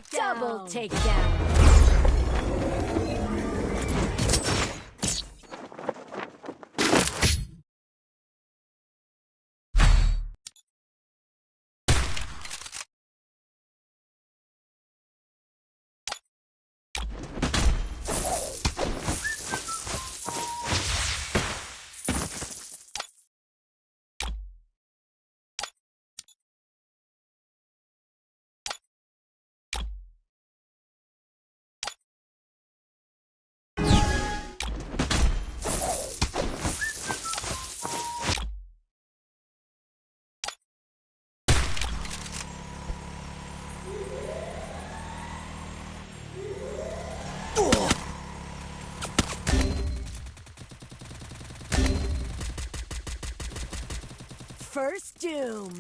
Double takedown. First doom.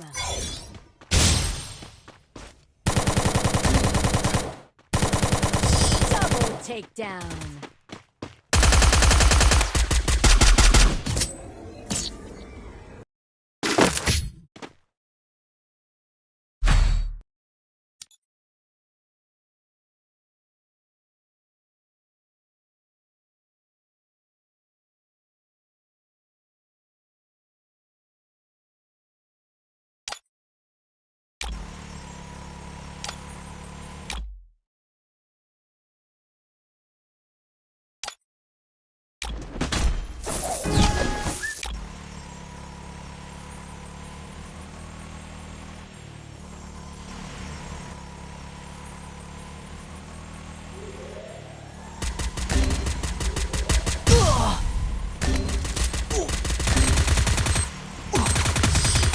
Double takedown.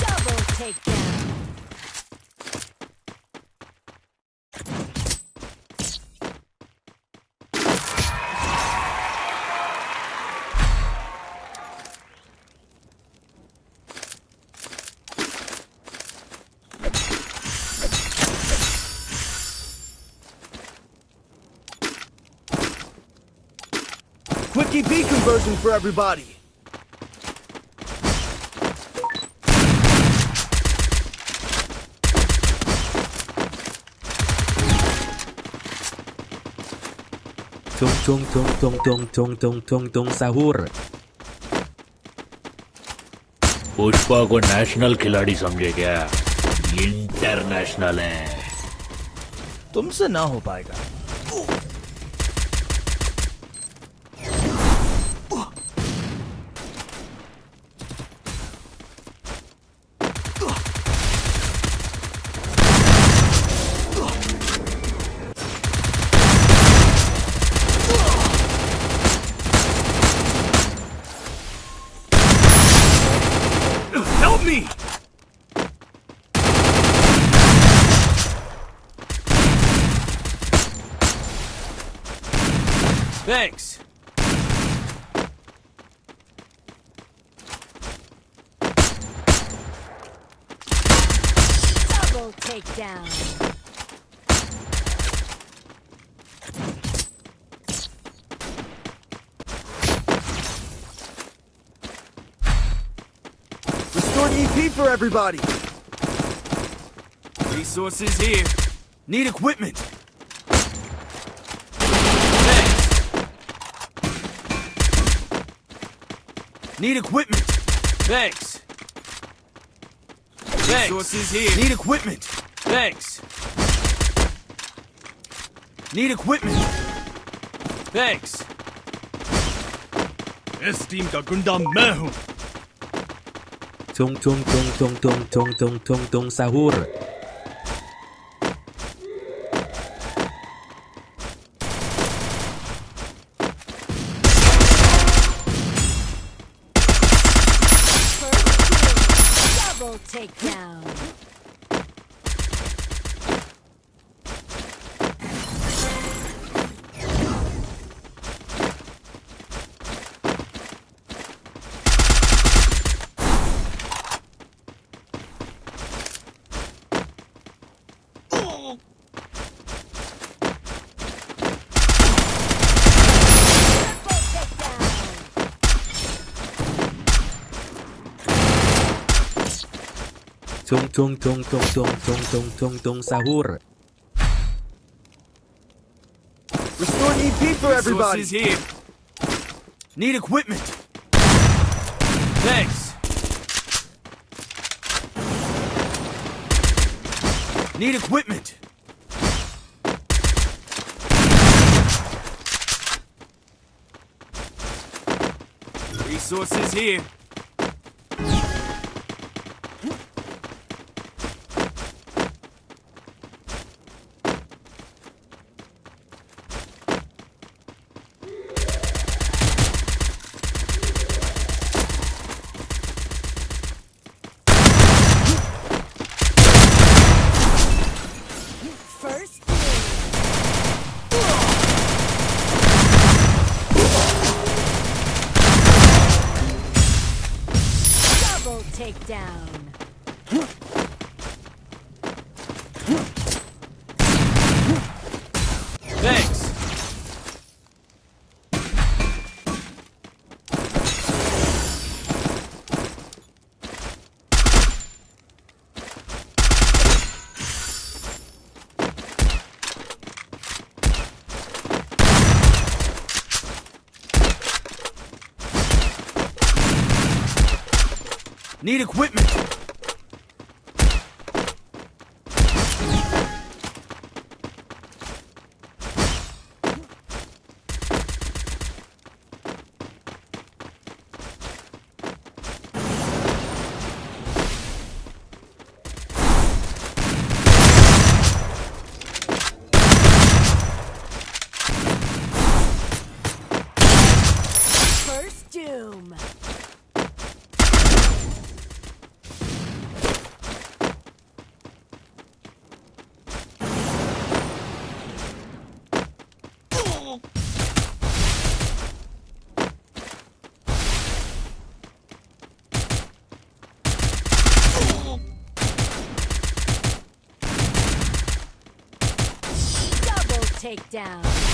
Double takedown. Quick EP conversion for everybody. tung sahur. Pushpa को national खिलाड़ी समझे क्या? International है। तुमसे ना हो पाएगा। Help me! Thanks. Double takedown. Restored EP for everybody. Resources here. Need equipment. Thanks. Need equipment. Thanks. Thanks. Resources here. Need equipment. Thanks. Need equipment. Thanks. इस टीम का गुंडा मैं हूँ। tung sahur. First doom. Double takedown. Tung sahur. for everybody. Resources here. Need equipment. Thanks. Need equipment. Resources here. First double takedown. Thanks. Need equipment. First doom. Double takedown.